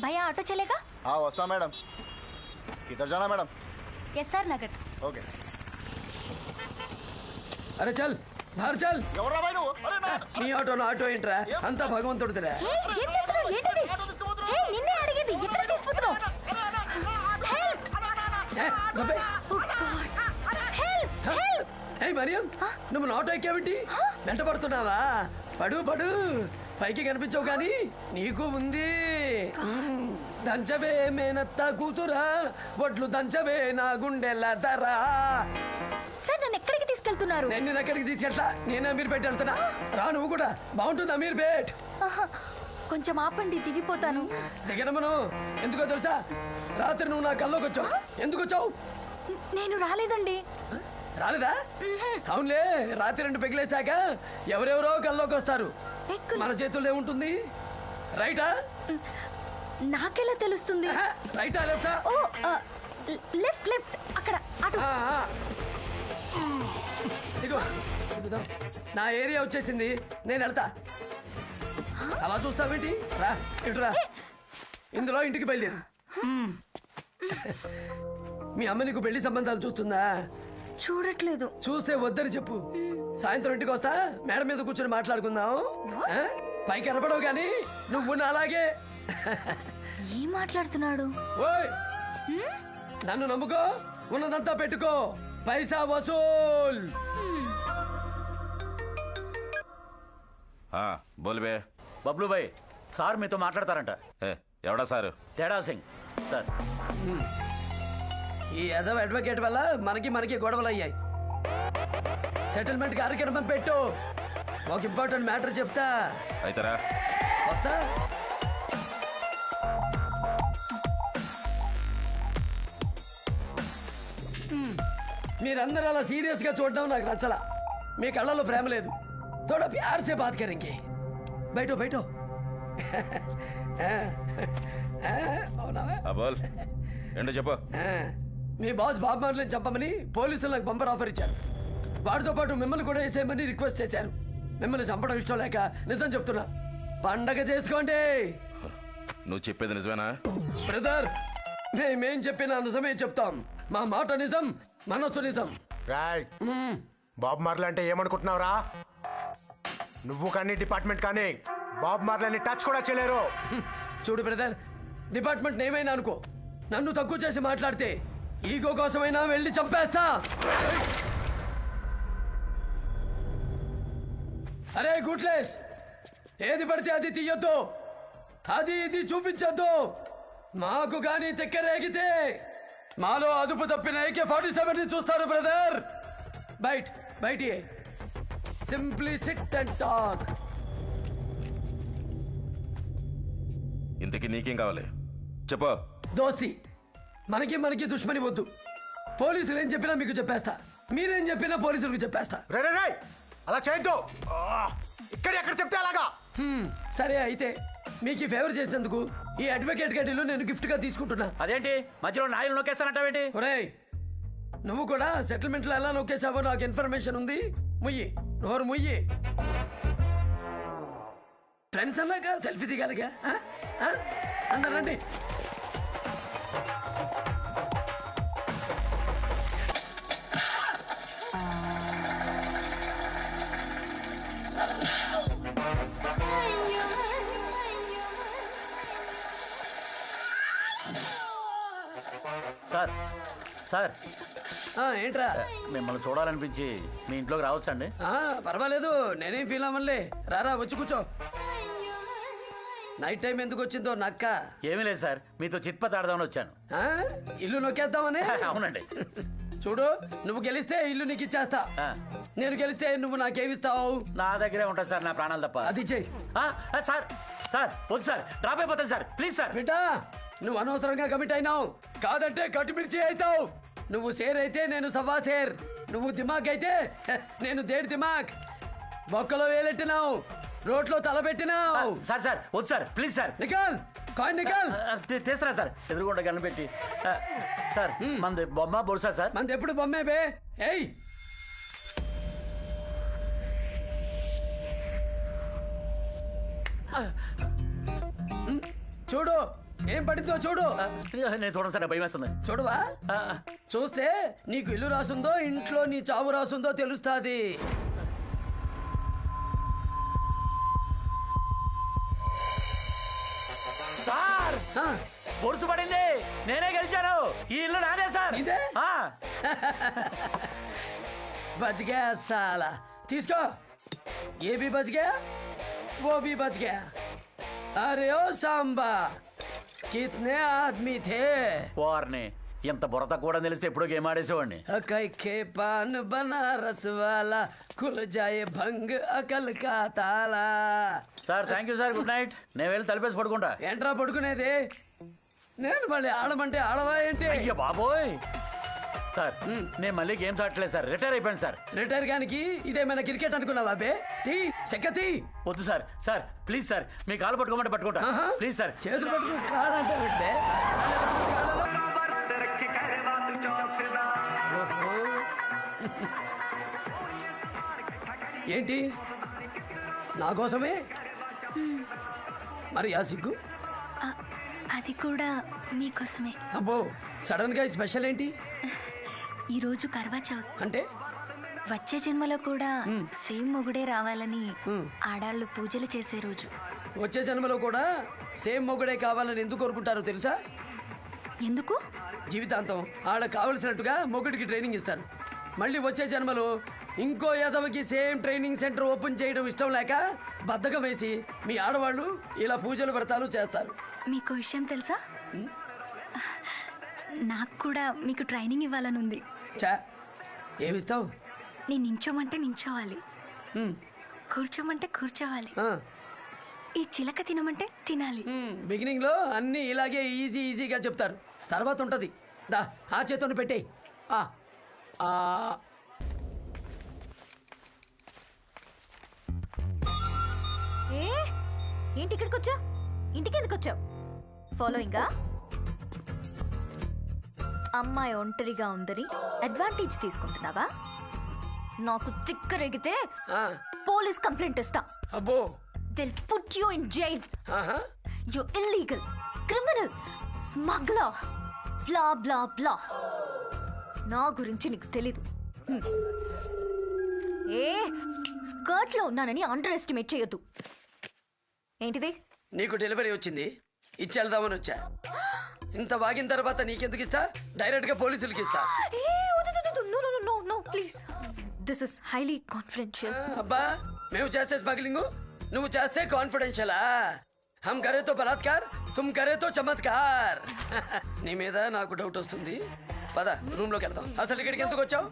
भैया ऑटो चलेगा? हाँ वस्ता मैडम। किधर जाना मैडम? केसर नगर। ओके। अरे चल बाहर चल। ఎవర్రా బాయ్ నువ్వు? అరే నా నీ ఆటో నా ఆటో ఏంట్రా? అంతా భగవంతుడిదిరా. ఏం చేస్తున్నావు? ఏంటిది? హే నిన్నే అడిగేది. ఎక్కడ తీసుకుపోతున్నావు? మరియం నువ్వు ఆటో ఎక్కావిటి? వెంట పడుతున్నావా? పడు పడు, పైకి కనిపించవు కానీ నీకు ఉంది. దంచవే మేనత్త కూతురా, ఒడ్లు దంచవే నా గుండెల ధరా. సార్ నన్ను ఎక్కడికి తీసుకెళ్తున్నారు? నేను ఎక్కడికి తీసుకెళ్తా? నేను అమీర్పేట వెళ్తున్నా. రా నువ్వు కూడా. బాగుంటుంది అమీర్పేట్. కొంచెం ఆపండి, దిగిపోతాను. దిగనమ్మను. ఎందుకో తెలుసా? రాత్రి నువ్వు నా కల్లోకి వచ్చావు. ఎందుకు వచ్చావు? నేను రాలేదండి. రాలేదా? అవునులే, రాత్రి 2 పెగిలేశాక ఎవరెవరో కల్లోకి వస్తారు. మన చేతుల్లో ఏముంటుంది? రైటా? నాకెలా తెలుస్తుంది? రైటా లెఫ్టా? ఓ లెఫ్ట్ లెఫ్ట్, అక్కడ అటు. ఇగో నా ఏరియా వచ్చేసింది, నేను వెళ్తా. అలా చూస్తావేంటి? రా ఇటురా. ఇందులో ఇంటికి బయలుదేరు. మీ అమ్మ నీకు పెళ్లి సంబంధాలు చూస్తుందా? చూడట్లేదు. చూస్తే వద్దని చెప్పు. సాయంత్రం ఇంటికి వస్తా, మేడ మీద కూర్చొని మాట్లాడుకుందాం. పైకి కనపడవు కానీ నువ్వు అలాగే. ఏం మాట్లాడుతున్నాడు? ఓయ్ నన్ను నమ్ముకో, ఉన్నదంతా పెట్టుకో, పైసా వసూల్. బోల్ బే. బబ్లు భాయ్ సార్ మీతో మాట్లాడతారంట. ఎవడా సారు? తేడా సింగ్ సార్. ఈ ఎదవ అడ్వకేట్ వల్ల మనకి గొడవలు అయ్యాయి. సెటిల్మెంట్ కార్యక్రమం పెట్టు. ఒక ఇంపార్టెంట్ మ్యాటర్ చెప్తా. అయితరా వస్తా. మీరందరూ అలా సీరియస్ గా చూడడం నాకు నచ్చలా. మీ కళ్ళలో ప్రేమ లేదు. थोड़ा प्यार से बात करेंगे. बैठो बैठो. బోల్ ఏంటో చెప్పు. మీ బాస్ బాబు మార్లని చంపమని పోలీసులు నాకు బంపర్ ఆఫర్ ఇచ్చారు. వాడితో పాటు మిమ్మల్ని కూడా వేసేయమని రిక్వెస్ట్ చేశారు. మిమ్మల్ని చంపడం ఇష్టం లేక నిజం చెప్తున్నా. పండగ చేసుకోండి. నువ్వు చెప్పేది నిజమేనా? బ్రదర్, మేమేం చెప్పినా నిజమే చెప్తాం. మా మాట నిజం, మనసు నిజం. బాబు మార్లీ అంటే ఏమనుకుంటున్నావురా? నువ్వు కానీ డిపార్ట్మెంట్ కానీ బాబు మార్లని టచ్ కూడా చేయలేరు. చూడు బ్రదర్, డిపార్ట్మెంట్ ఏమైనా అనుకో, నన్ను తక్కువ చేసి మాట్లాడితే ఈగో కోసమైనా వెళ్ళి చంపేస్తా. అరే గుడ్లెస్, ఏది పడితే అది తీయొద్దు, అది ఇది చూపించొద్దు. మాకు కానీ తెక్కరేగితే మాలో అదుపు తప్పిన AK-47 చూస్తారు బ్రదర్. బయటి సింప్లీ సిట్ అండ్ టాక్. ఇంతకీ నీకేం కావాలి చెప్పు. దోస్తి, మనకి దుష్మని వద్దు. పోలీసులు ఏం చెప్పినా మీకు చెప్పేస్తా, మీరేం చెప్పినా పోలీసులకు చెప్పేస్తా. అలా చేయొద్దు. ఇక్కడ ఎక్కడ చెప్తే అలాగా. సరే అయితే మీకు ఫేవర్ చేసినందుకు ఈ అడ్వకేట్ గడ్డీలు నేను గిఫ్ట్ గా తీసుకుంటున్నా. అదేంటి మధ్యలో నాయలు నొక్కేస్తానంటావేంటి? ఒరేయ్, నువ్వు కూడా సెటిల్మెంట్ లో ఎలా నొక్కేసావో నాకు ఇన్ఫర్మేషన్ ఉంది. ముయ్యి, నోరు ముయ్యి. ఫ్రెండ్స్ అన్నాక సెల్ఫీ దిగాలిగా. అందరండి. సార్ సార్ ఏంట్రా? మిమ్మల్ని చూడాలనిపించి మీ ఇంట్లోకి రావచ్చు అండి? పర్వాలేదు, నేనేం ఫీల్ అవ్వనులే. రారా వచ్చి కూర్చో. నైట్ టైం ఎందుకు వచ్చిందో నక్క? ఏమీ లేదు సార్, మీతో చిత్పత్ ఆడదామని వచ్చాను. ఇల్లు నొక్కేద్దామని? అవునండి. చూడు, నువ్వు గెలిస్తే ఇల్లు నీకు ఇచ్చేస్తా. నేను గెలిస్తే నువ్వు నాకేమిస్తావు? నా దగ్గరే ఉంటుంది సార్ నా ప్రాణాలు తప్ప. అది చెయ్యి. సార్ సార్ వద్దు సార్, డ్రాప్ అయిపోతాను సార్, ప్లీజ్ సార్. బిడ్డా, నువ్వు అనవసరంగా కమిట్ అయినావు. కాదంటే కట్టుమిర్చి అవుతావు. నువ్వు షేర్ అయితే నేను సవా షేర్. నువ్వు దిమాగ్ అయితే నేను దేడు దిమాగ్. బొక్కలో వేలెట్టినావు, రోడ్లో తలబెట్టినావు. సార్ సార్ వద్దు sir, please sir. Nickel coin nickel. తీస్తున్నా సార్, ఎదురుగుండా గన్ను పెట్టి. సార్ మంది బొమ్మ బొరుసా సార్? మంది ఎప్పుడు బొమ్మే బే. ఏయ్ చూడు, ఏం పడిందో చూడు. నేను చూడండి సార్, భయం వేస్తుంది. చూడవా? చూస్తే నీకు ఇల్లు రాసుందో ఇంట్లో నీ చావు రాసుందో తెలుస్తాది. సార్ పొడుసు పడింది, నేనే గెలిచాను. ఈ ఇల్లు నాదే సార్. ఇదే बच गया साला. తీసుకో. ये भी बच गया, वो भी बच गया. अरे ओ सांबा, कितने आदमी थे? వారిని ఎంత బురద కూడా తెలిసి ఎప్పుడో గేమ్ ఆడేసేవాడిని. अकई के पान बनारस वाला खुल जाए भंग अकल का ताला. Sir thank you sir, good night. నేను వెళ్ళి తలిపేసి పడుకుంటా. ఏంట్రా పడుకునేది? నేను మళ్ళీ ఆడమంటే ఆడవా ఏంటి? అయ్యో బాబోయ్ సార్, నేను మళ్ళీ గేమ్స్ ఆడట్లేదు సార్, రిటైర్ అయిపోయాను సార్. రిటైర్ గానికి ఇదేమైనా క్రికెట్ అనుకున్నావా బే? తీ సెక్కతి. వద్దు సార్, సార్ ప్లీజ్ సార్, మీ కాలు పట్టుకోమంటే పట్టుకుంటా ప్లీజ్ సార్. చేతులు పట్టుకుని కాదంటే పెట్టే. ఏంటి నా కోసమే? మరి ఆ సిగ్గు? అది కూడా మీకోసమే. అబ్బో, సడన్ గా స్పెషల్ ఏంటి? ఈరోజు కర్వా చౌత్. అంటే వచ్చే జన్మలో కూడా సేమ్ మొగుడే రావాలని ఆడాళ్ళు పూజలు చేసే రోజు. వచ్చే జన్మలో కూడా సేమ్ మొగుడే కావాలని ఎందుకు కోరుకుంటారో తెలుసా? ఎందుకు? జీవితాంతం ఆడ కావలసినట్టుగా మొగుడికి ట్రైనింగ్ ఇస్తారు. మళ్ళీ వచ్చే జన్మలో ఇంకో యాదవకి సేమ్ ట్రైనింగ్ సెంటర్ ఓపెన్ చేయడం ఇష్టం లేక బద్ధకం వేసి మీ ఆడవాళ్ళు ఇలా పూజలు వ్రతాలు చేస్తారు. మీకు విషయం తెలుసా? నాకు కూడా మీకు ట్రైనింగ్ ఇవ్వాలని ఉంది. చా, ఏమిస్తావు? నేను నించోమంటే నించోవాలి, కూర్చోమంటే కూర్చోవాలి, ఈ చిలక తినమంటే తినాలి. బిగినింగ్ లో అన్ని ఇలాగే ఈజీగా చెప్తారు, తర్వాత ఉంటది. దా ఆ చేతుని పెట్టేయి. ఏంటి ఇక్కడికి వచ్చావు? ఇంటికి ఎందుకు వచ్చావు? ఫాలోయింగా? అమ్మాయి ఒంటరిగా ఉందని అడ్వాంటేజ్ తీసుకుంటున్నావా? నాకు తిక్కరేగితే పోలీస్ కంప్లైంట్ ఇస్తా. అబ్బో, they'll put you in jail. You're illegal, criminal, smuggler, blah blah blah. నా గురించి నీకు తెలీదు. స్కర్ట్ లో ఉన్నానని అండర్ ఎస్టిమేట్ చేయొద్దు. ఏంటిది? నీకు డెలివరీ వచ్చింది, ఇచ్చేద్దామని వచ్చా. ఇంత వాగిన తర్వాత నీకెందుకు ఇస్తా? డైరెక్ట్ గా పోలీసులకి ఇస్తా. No, please. This is highly confidential. అబ్బా, మేము చేస్తే స్మగ్లింగ్, నువ్వు చేస్తే కాన్ఫిడెన్షియలా? హమ్ కరే తో బలాత్కార్, తుమ్ కరే తో చమత్కార్. నీ మీద నాకు డౌట్ వస్తుంది. పద రూమ్ లోకి వెళ్దాం. అసలు ఇక్కడికి ఎందుకు వచ్చావు?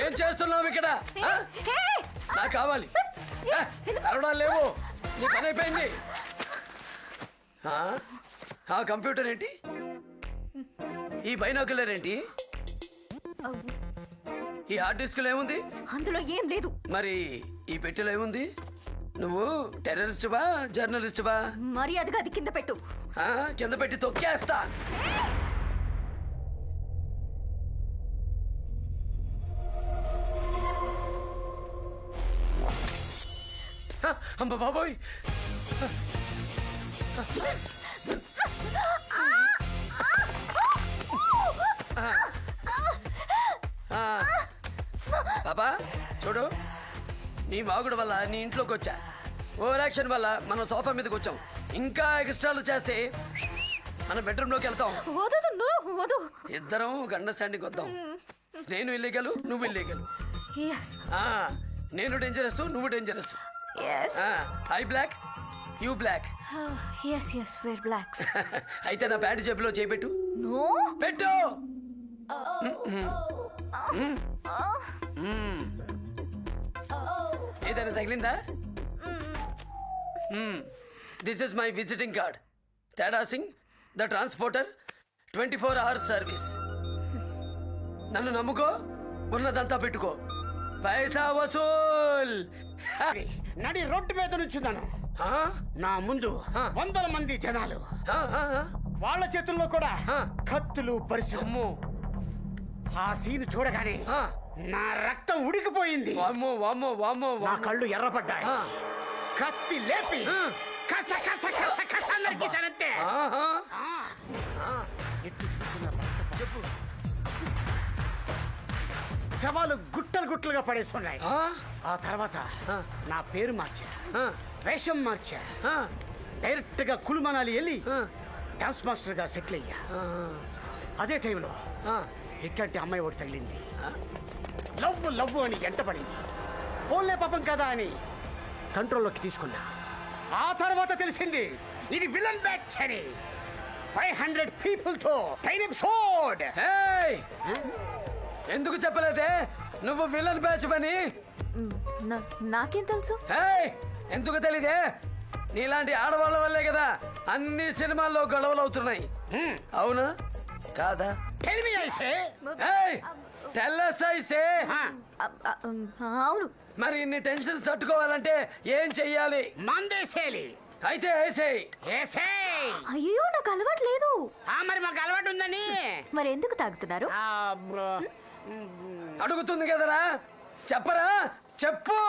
ఏం చేస్తున్నావు ఇక్కడ? నాకు కావాలి. అరవడాలు లేవు, నీ పని అయిపోయింది. ఆ కంప్యూటర్ ఏంటి? ఈ బైనాకులర్ ఏంటి? ఈ హార్డ్ డిస్క్ లో ఏముంది? అందులో ఏం లేదు. మరి ఈ పెట్టెలో ఏముంది? నువ్వు టెర్రరిస్ట్ బా, జర్నలిస్ట్ బా? మర్యాదగా అది కింద పెట్టు. కింద పెట్టి తొక్కేస్తా. అమ్మ బాబోయ్, బాబా చూడు, నీ మాగుడు వల్ల నీ ఇంట్లోకి వచ్చా. ఓవర్ యాక్షన్ వల్ల మనం సోఫా మీదకి వచ్చాం. ఇంకా ఎక్స్ట్రాలు చేస్తే మన బెడ్రూమ్ లోకి వెళ్తాం. ఇద్దరం ఒక అండర్స్టాండింగ్ వద్దాం. నేను ఇల్లీగలు, నువ్వు ఇల్లీగలు. నేను డేంజరస్, నువ్వు dangerous. I black, you black. అయితే నా ప్యాంటు జేబులో చేపెట్టు. పెట్టు. ఏదైనా తగిలిందా? This is my visiting card. Teda Singh, the transporter, 24 hours service. నన్ను నమ్ముకో, ఉన్నదంతా పెట్టుకో. పైసా వసూల్. నడి రోడ్డు మీద నుంచున్నాను. నా ముందు వందల మంది జనాలు, వాళ్ళ చేతుల్లో కూడా కత్తులు, పరిశ్రమ. ఆ సీన్ చూడగానే నా రక్తం ఉడికిపోయింది. నా కళ్ళు ఎర్రపడ్డాయి. కత్తి లేపి కస కస కస కస నరికేశానంతే. ఎట్టి చూసిన చెప్పు శవాలు గుట్టలు గుట్టలుగా పడేస్తున్నాయి. ఆ తర్వాత నా పేరు మార్చా, వేషం మార్చా, డైరెక్ట్ గా కులుమనాలి వెళ్ళి డాన్స్ మాస్టర్ గా సెటిల్ అయ్యా. అదే టైంలో ఇట్లాంటి అమ్మాయి ఒకటి తగిలింది. లవ్వు లవ్వు అని ఎంటపడింది. పోన్లే పాపం కదా అని కంట్రోల్లోకి తీసుకున్నా. ఆ తర్వాత తెలిసింది ఇది విలన్ బ్యాచ్ అని. 500 పీపుల్ తో ట్రైన్ ఎపిసోడ్. ఎందుకు చెప్పలేదే నువ్వు విలన్ బ్యాచ్ పని? నాకేం తెలుసు? ఎందుకు తెలీదే? నీలాంటి ఆడవాళ్ళ వల్లే కదా అన్ని సినిమాల్లో గొడవలు అవుతున్నాయి. అవునా కాదా? అవును. మరి ఇన్ని టెన్షన్ తట్టుకోవాలంటే ఏం చెయ్యాలి? మందేసేయాలి. అయితే అయ్యో నాకు అలవాటు లేదు. మరి మాకు అలవాటు ఉందని. మరి ఎందుకు తాగుతున్నారు? అడుగుతుంది కదరా, చెప్పరా చెప్పు.